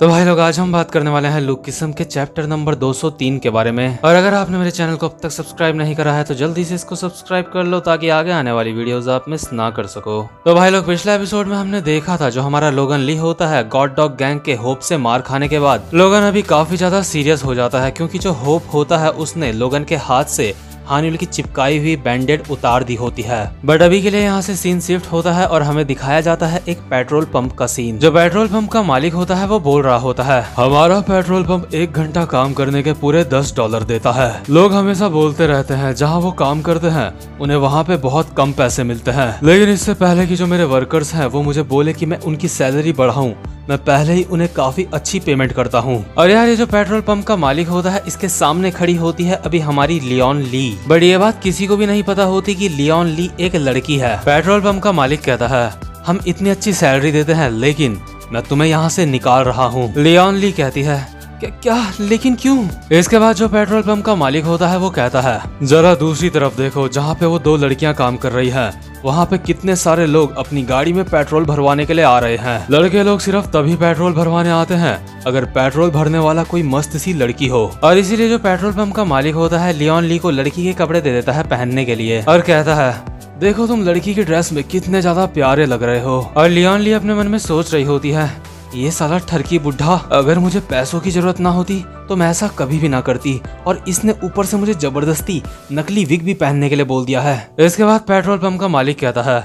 तो भाई लोग, आज हम बात करने वाले हैं लुक किस्म के चैप्टर नंबर 203 के बारे में। और अगर आपने मेरे चैनल को अब तक सब्सक्राइब नहीं करा है तो जल्दी से इसको सब्सक्राइब कर लो ताकि आगे आने वाली वीडियोस आप मिस ना कर सको। तो भाई लोग, पिछले एपिसोड में हमने देखा था जो हमारा लोगन ली होता है गॉड डॉग गैंग के होप से मार खाने के बाद लोगन अभी काफी ज्यादा सीरियस हो जाता है, क्योंकि जो होप होता है उसने लोगन के हाथ से हानिल की चिपकाई हुई बैंडेड उतार दी होती है। बट अभी के लिए यहाँ से सीन शिफ्ट होता है और हमें दिखाया जाता है एक पेट्रोल पंप का सीन। जो पेट्रोल पंप का मालिक होता है वो बोल रहा होता है, हमारा पेट्रोल पंप 1 घंटा काम करने के पूरे $10 देता है। लोग हमेशा बोलते रहते हैं जहाँ वो काम करते हैं उन्हें वहाँ पे बहुत कम पैसे मिलते हैं, लेकिन इससे पहले कि जो मेरे वर्कर्स हैं वो मुझे बोले कि मैं उनकी सैलरी बढ़ाऊं, मैं पहले ही उन्हें काफी अच्छी पेमेंट करता हूँ। और यार, ये जो पेट्रोल पंप का मालिक होता है इसके सामने खड़ी होती है अभी हमारी लियोन ली। बट ये बात किसी को भी नहीं पता होती कि लियोन ली एक लड़की है। पेट्रोल पंप का मालिक कहता है, हम इतनी अच्छी सैलरी देते हैं लेकिन मैं तुम्हें यहाँ से निकाल रहा हूँ। लियोन ली कहती है, क्या लेकिन क्यों? इसके बाद जो पेट्रोल पंप का मालिक होता है वो कहता है, जरा दूसरी तरफ देखो, जहाँ पे वो 2 लड़कियां काम कर रही हैं, वहाँ पे कितने सारे लोग अपनी गाड़ी में पेट्रोल भरवाने के लिए आ रहे हैं। लड़के लोग सिर्फ तभी पेट्रोल भरवाने आते हैं अगर पेट्रोल भरने वाला कोई मस्त सी लड़की हो। और इसीलिए जो पेट्रोल पंप का मालिक होता है लियोन ली को लड़की के कपड़े दे देता है पहनने के लिए और कहता है, देखो तुम लड़की की ड्रेस में कितने ज्यादा प्यारे लग रहे हो। और लियोन ली अपने मन में सोच रही होती है, ये साला ठरकी बुढ़ा, अगर मुझे पैसों की जरूरत ना होती तो मैं ऐसा कभी भी ना करती, और इसने ऊपर से मुझे जबरदस्ती नकली विग भी पहनने के लिए बोल दिया है। इसके बाद पेट्रोल पंप का मालिक कहता है,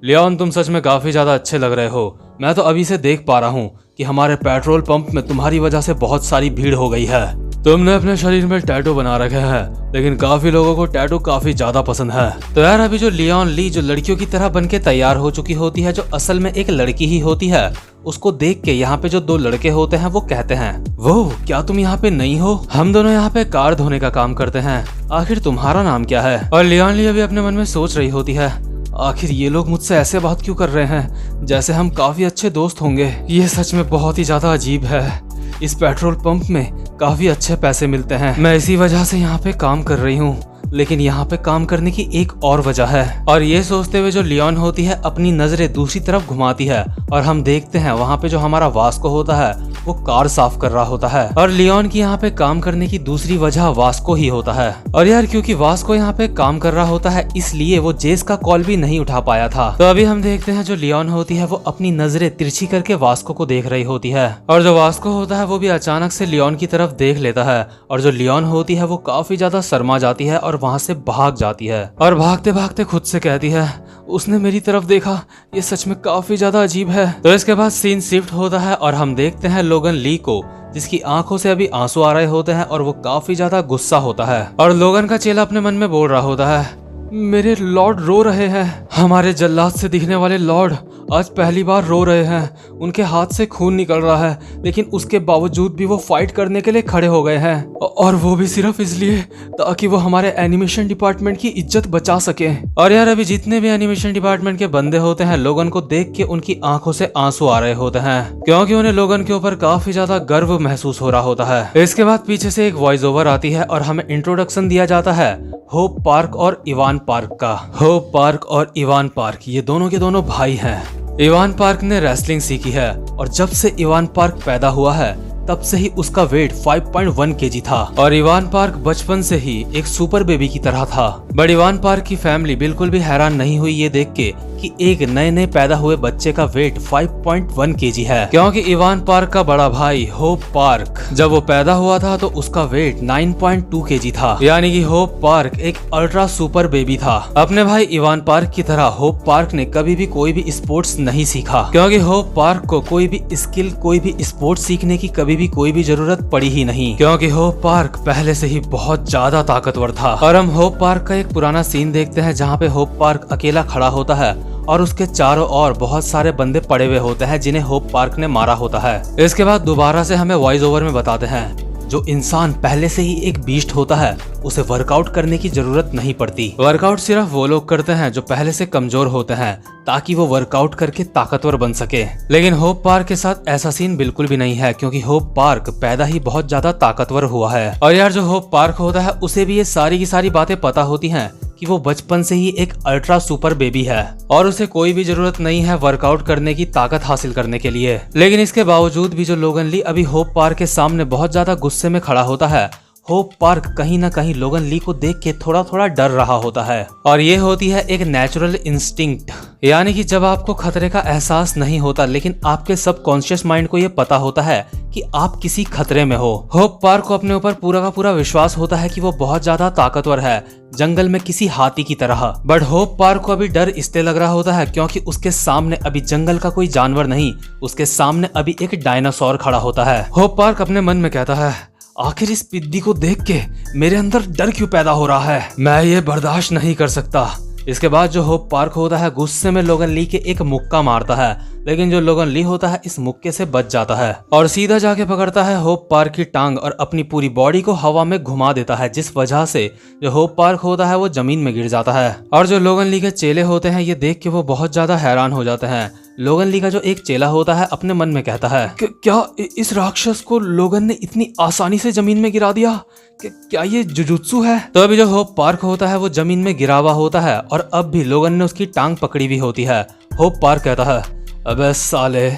लियोन तुम सच में काफी ज्यादा अच्छे लग रहे हो। मैं तो अभी से देख पा रहा हूँ कि हमारे पेट्रोल पंप में तुम्हारी वजह से बहुत सारी भीड़ हो गई है। तुमने अपने शरीर में टैटू बना रखे हैं, लेकिन काफी लोगों को टैटू काफी ज्यादा पसंद है। तो यार, अभी जो लियोन ली जो लड़कियों की तरह बनके तैयार हो चुकी होती है, जो असल में एक लड़की ही होती है, उसको देख के यहाँ पे जो 2 लड़के होते हैं वो कहते हैं, वो क्या तुम यहाँ पे नहीं हो? हम दोनों यहाँ पे कार धोने का काम करते हैं, आखिर तुम्हारा नाम क्या है? और लियोन ली अभी अपने मन में सोच रही होती है, आखिर ये लोग मुझसे ऐसे बात क्यों कर रहे हैं जैसे हम काफी अच्छे दोस्त होंगे। ये सच में बहुत ही ज्यादा अजीब है। इस पेट्रोल पंप में काफी अच्छे पैसे मिलते हैं, मैं इसी वजह से यहाँ पे काम कर रही हूँ, लेकिन यहाँ पे काम करने की एक और वजह है। और ये सोचते हुए जो लियोन होती है अपनी नजरें दूसरी तरफ घुमाती है और हम देखते हैं वहाँ पे जो हमारा वास्को होता है वो कार साफ कर रहा होता है। और लियोन की यहाँ पे काम करने की दूसरी वजह वास्को ही होता है। और यार, क्योंकि वास्को यहाँ पे काम कर रहा होता है इसलिए वो जेस का कॉल भी नहीं उठा पाया था। तो अभी हम देखते हैं जो लियोन होती है वो अपनी नजरें तिरछी करके वास्को को देख रही होती है, और जो वास्को होता है वो भी अचानक से लियोन की तरफ देख लेता है। और जो लियोन होती है वो काफी ज्यादा शर्मा जाती है और वहाँ से भाग जाती है, और भागते भागते खुद से कहती है, उसने मेरी तरफ देखा, ये सच में काफी ज्यादा अजीब है। तो इसके बाद सीन शिफ्ट होता है और हम देखते हैं लोगन ली को, जिसकी आंखों से अभी आंसू आ रहे होते हैं और वो काफी ज्यादा गुस्सा होता है। और लोगन का चेला अपने मन में बोल रहा होता है, मेरे लॉर्ड रो रहे हैं, हमारे जल्लाद से दिखने वाले लॉर्ड आज पहली बार रो रहे हैं। उनके हाथ से खून निकल रहा है, लेकिन उसके बावजूद भी वो फाइट करने के लिए खड़े हो गए हैं, और वो भी सिर्फ इसलिए ताकि वो हमारे एनिमेशन डिपार्टमेंट की इज्जत बचा सके। और यार, अभी जितने भी एनिमेशन डिपार्टमेंट के बंदे होते हैं लोगन को देख के उनकी आंखों से आंसू आ रहे होते हैं, क्योंकि उन्हें लोगन के ऊपर काफी ज्यादा गर्व महसूस हो रहा होता है। इसके बाद पीछे से एक वॉइस ओवर आती है और हमें इंट्रोडक्शन दिया जाता है होप पार्क और इवान पार्क का। होप पार्क और इवान पार्क ये दोनों के दोनों भाई हैं। इवान पार्क ने रेसलिंग सीखी है और जब से इवान पार्क पैदा हुआ है तब से ही उसका वेट 5.1 kg था, और इवान पार्क बचपन से ही एक सुपर बेबी की तरह था। बट इवान पार्क की फैमिली बिल्कुल भी हैरान नहीं हुई ये देख के कि एक नए पैदा हुए बच्चे का वेट 5.1 kg है, क्योंकि इवान पार्क का बड़ा भाई होप पार्क जब वो पैदा हुआ था तो उसका वेट 9.2 kg था, यानी कि होप पार्क एक अल्ट्रा सुपर बेबी था। अपने भाई इवान पार्क की तरह होप पार्क ने कभी भी कोई भी स्पोर्ट्स नहीं सीखा, क्योंकि होप पार्क को कोई भी स्किल, कोई भी स्पोर्ट्स सीखने की कभी भी कोई भी जरूरत पड़ी ही नहीं, क्योंकि होप पार्क पहले से ही बहुत ज्यादा ताकतवर था। और हम होप पार्क का एक पुराना सीन देखते हैं जहाँ पे होप पार्क अकेला खड़ा होता है और उसके चारों ओर बहुत सारे बंदे पड़े हुए होते हैं जिन्हें होप पार्क ने मारा होता है। इसके बाद दोबारा से हमें वॉइस ओवर में बताते हैं, जो इंसान पहले से ही एक बीस्ट होता है उसे वर्कआउट करने की जरूरत नहीं पड़ती। वर्कआउट सिर्फ वो लोग करते हैं जो पहले से कमजोर होते हैं ताकि वो वर्कआउट करके ताकतवर बन सके। लेकिन होप पार्क के साथ ऐसा सीन बिल्कुल भी नहीं है, क्योंकि होप पार्क पैदा ही बहुत ज्यादा ताकतवर हुआ है। और यार, जो होप पार्क होता है उसे भी ये सारी की सारी बातें पता होती हैं कि वो बचपन से ही एक अल्ट्रा सुपर बेबी है और उसे कोई भी जरूरत नहीं है वर्कआउट करने की ताकत हासिल करने के लिए। लेकिन इसके बावजूद भी जो लोगन ली अभी होप पार्क के सामने बहुत ज्यादा गुस्से में खड़ा होता है, होप पार्क कहीं ना कहीं लोगन ली को देख के थोड़ा थोड़ा डर रहा होता है। और ये होती है एक नेचुरल इंस्टिंक्ट, यानी कि जब आपको खतरे का एहसास नहीं होता लेकिन आपके सबकॉन्शियस माइंड को ये पता होता है कि आप किसी खतरे में हो। होप पार्क को अपने ऊपर पूरा का पूरा विश्वास होता है कि वो बहुत ज्यादा ताकतवर है, जंगल में किसी हाथी की तरह। बट होप पार्क को अभी डर इसलिए लग रहा होता है क्योंकि उसके सामने अभी जंगल का कोई जानवर नहीं, उसके सामने अभी एक डायनासोर खड़ा होता है। होप पार्क अपने मन में कहता है, आखिर इस पिद्दी को देख के मेरे अंदर डर क्यों पैदा हो रहा है, मैं ये बर्दाश्त नहीं कर सकता। इसके बाद जो होप पार्क होता है गुस्से में लोगन ली के एक मुक्का मारता है, लेकिन जो लोगन ली होता है इस मुक्के से बच जाता है और सीधा जाके पकड़ता है होप पार्क की टांग और अपनी पूरी बॉडी को हवा में घुमा देता है, जिस वजह से जो होप पार्क होता है वो जमीन में गिर जाता है। और जो लोगन ली के चेले होते हैं ये देख के वो बहुत ज्यादा हैरान हो जाते हैं। लोगन ली का जो एक चेला होता है अपने मन में कहता है क्या इस राक्षस को लोगन ने इतनी आसानी से जमीन में गिरा दिया, क्या ये जुजुत्सु है। तो अभी जो होप पार्क होता है वो जमीन में गिरा हुआ होता है और अब भी लोगन ने उसकी टांग पकड़ी हुई होती है। होप पार्क कहता है, अबे साले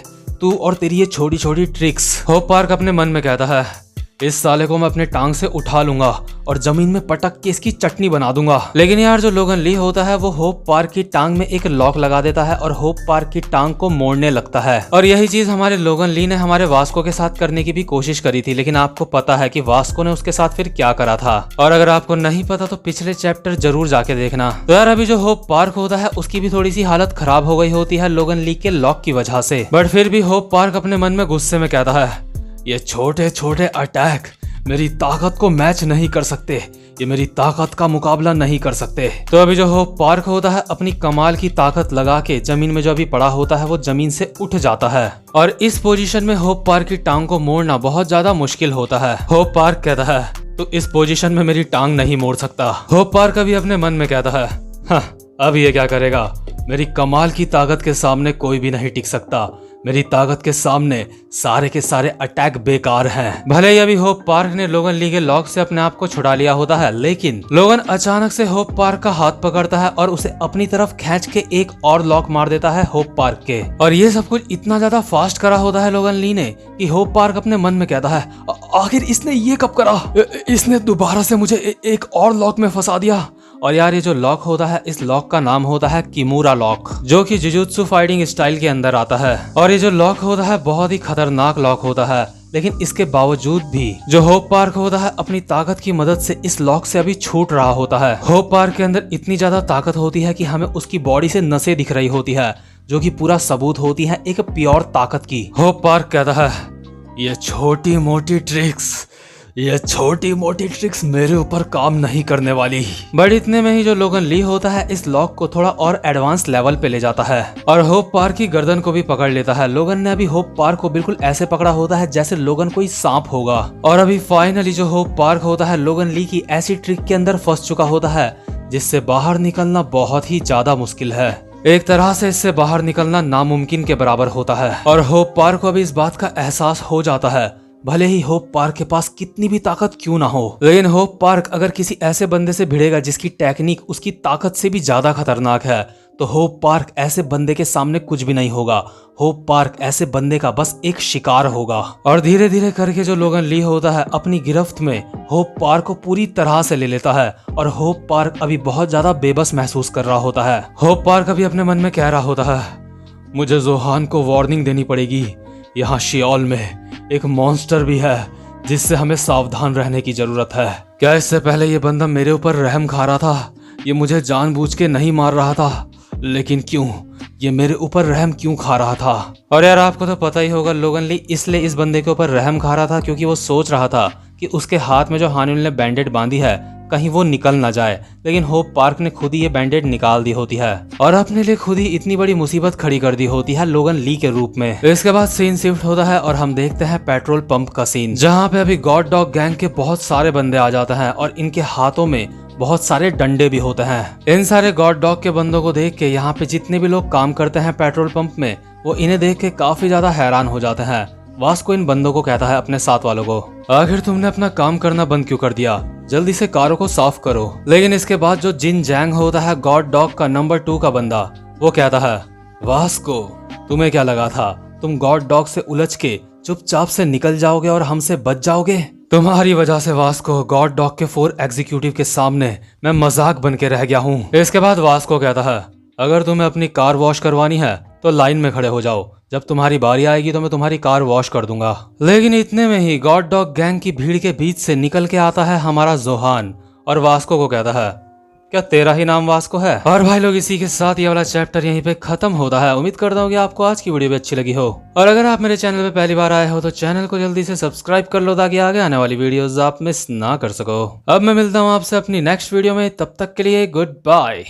तू और तेरी ये छोटी छोटी ट्रिक्स। होप पार्क अपने मन में कहता है, इस साले को मैं अपने टांग से उठा लूंगा और जमीन में पटक के इसकी चटनी बना दूंगा। लेकिन यार जो लोगन ली होता है वो होप पार्क की टांग में एक लॉक लगा देता है और होप पार्क की टांग को मोड़ने लगता है। और यही चीज हमारे लोगन ली ने हमारे वास्को के साथ करने की भी कोशिश करी थी, लेकिन आपको पता है कि वास्को ने उसके साथ फिर क्या करा था। और अगर आपको नहीं पता तो पिछले चैप्टर जरूर जाके देखना। तो यार अभी जो होप पार्क होता है उसकी भी थोड़ी सी हालत खराब हो गई होती है लोगन ली के लॉक की वजह से। बट फिर भी होप पार्क अपने मन में गुस्से में कहता है, ये छोटे छोटे अटैक मेरी ताकत को मैच नहीं कर सकते, ये मेरी ताकत का मुकाबला नहीं कर सकते। तो अभी जो होप पार्क होता है अपनी कमाल की ताकत लगा के जमीन में जो अभी पड़ा होता है वो जमीन से उठ जाता है और इस पोजीशन में होप पार्क की टांग को मोड़ना बहुत ज्यादा मुश्किल होता है। होप पार्क कहता है, तो इस पोजीशन में मेरी टांग नहीं मोड़ सकता। होप पार्क अभी अपने मन में कहता है, हाँ, अब ये क्या करेगा, मेरी कमाल की ताकत के सामने कोई भी नहीं टिक सकता, मेरी ताकत के सामने सारे के सारे अटैक बेकार हैं। भले ही अभी होप पार्क ने लोगन ली के लॉक से अपने आप को छुड़ा लिया होता है, लेकिन लोगन अचानक से होप पार्क का हाथ पकड़ता है और उसे अपनी तरफ खींच के एक और लॉक मार देता है होप पार्क के। और ये सब कुछ इतना ज्यादा फास्ट करा होता है लोगन ली ने कि होप पार्क अपने मन में कहता है, आखिर इसने ये कब करा, इसने दोबारा से मुझे एक और लॉक में फंसा दिया। और यार ये जो लॉक होता है इस लॉक का नाम होता है किमूरा लॉक, जो कि जुजुत्सु फाइटिंग स्टाइल के अंदर आता है। और ये जो लॉक होता है बहुत ही खतरनाक लॉक होता है, लेकिन इसके बावजूद भी जो होप पार्क होता है अपनी ताकत की मदद से इस लॉक से अभी छूट रहा होता है। होप पार्क के अंदर इतनी ज्यादा ताकत होती है कि हमें उसकी बॉडी से नसें दिख रही होती है, जो कि पूरा सबूत होती है एक प्योर ताकत की। होप पार्क कहता है, ये छोटी मोटी ट्रिक्स मेरे ऊपर काम नहीं करने वाली। बट इतने में ही जो लोगन ली होता है इस लॉक को थोड़ा और एडवांस लेवल पे ले जाता है और होप पार्क की गर्दन को भी पकड़ लेता है। लोगन ने अभी होप पार्क को बिल्कुल ऐसे पकड़ा होता है जैसे लोगन कोई सांप होगा। और अभी फाइनली जो होप पार्क होता है लोगन ली की ऐसी ट्रिक के अंदर फंस चुका होता है जिससे बाहर निकलना बहुत ही ज्यादा मुश्किल है। एक तरह से इससे बाहर निकलना नामुमकिन के बराबर होता है। और होप पार्क को अभी इस बात का एहसास हो जाता है, भले ही होप पार्क के पास कितनी भी ताकत क्यों ना हो, लेकिन होप पार्क अगर किसी ऐसे बंदे से भिड़ेगा जिसकी टेक्निक उसकी ताकत से भी ज्यादा खतरनाक है, तो होप पार्क ऐसे बंदे के सामने कुछ भी नहीं होगा। होप पार्क ऐसे बंदे का बस एक शिकार होगा। और धीरे धीरे करके जो लोगन ली होता है अपनी गिरफ्त में होप पार्क को पूरी तरह से ले लेता है और होप पार्क अभी बहुत ज्यादा बेबस महसूस कर रहा होता है। होप पार्क अभी अपने मन में कह रहा होता है, मुझे जोहान को वार्निंग देनी पड़ेगी, यहाँ शियोल में एक मॉन्स्टर भी है जिससे हमें सावधान रहने की जरूरत है। क्या इससे पहले ये बंदा मेरे ऊपर रहम खा रहा था, ये मुझे जानबूझ के नहीं मार रहा था, लेकिन क्यों ये मेरे ऊपर रहम क्यों खा रहा था। और यार आपको तो पता ही होगा लोगन ली इसलिए इस बंदे के ऊपर रहम खा रहा था क्योंकि वो सोच रहा था कि उसके हाथ में जो हानिल ने बैंडेड बांधी है कहीं वो निकल ना जाए, लेकिन होप पार्क ने खुद ही ये बैंडेड निकाल दी होती है और अपने लिए खुद ही इतनी बड़ी मुसीबत खड़ी कर दी होती है लोगन ली के रूप में। इसके बाद सीन शिफ्ट होता है और हम देखते हैं पेट्रोल पंप का सीन, जहाँ पे अभी गॉड डॉग गैंग के बहुत सारे बंदे आ जाते हैं और इनके हाथों में बहुत सारे डंडे भी होते हैं। इन सारे गॉड डॉग के बंदों को देख के यहाँ पे जितने भी लोग काम करते हैं पेट्रोल पंप में, वो इन्हें देख के काफी ज्यादा हैरान हो जाते हैं। वास्को इन बंदों को कहता है अपने साथ वालों को, आखिर तुमने अपना काम करना बंद क्यों कर दिया, जल्दी से कारों को साफ करो। लेकिन इसके बाद जो जिन जैंग होता है गॉड डॉग का नंबर 2 का बंदा, वो कहता है वास्को, तुम्हें क्या लगा था तुम गॉड डॉग से उलझ के चुपचाप से निकल जाओगे और हमसे बच जाओगे? तुम्हारी वजह से वास्को, गॉड डॉग के 4 एग्जीक्यूटिव के सामने मैं मजाक बन के रह गया हूँ। इसके बाद वास्को कहता है अगर तुम्हें अपनी कार वॉश करवानी है तो लाइन में खड़े हो जाओ, जब तुम्हारी बारी आएगी तो मैं तुम्हारी कार वॉश कर दूंगा। लेकिन इतने में ही गॉड डॉग गैंग की भीड़ के बीच से निकल के आता है हमारा जोहान और वास्को को कहता है क्या तेरा ही नाम वास्को है? और भाई लोग इसी के साथ ये वाला चैप्टर यहीं पे खत्म होता है। उम्मीद करता हूँ कि आपको आज की वीडियो भी अच्छी लगी हो, और अगर आप मेरे चैनल पे पहली बार आए हो तो चैनल को जल्दी से सब्सक्राइब कर लो ताकि आगे आने वाली वीडियोस आप मिस ना कर सको। अब मैं मिलता हूँ आपसे अपनी नेक्स्ट वीडियो में, तब तक के लिए गुड बाय।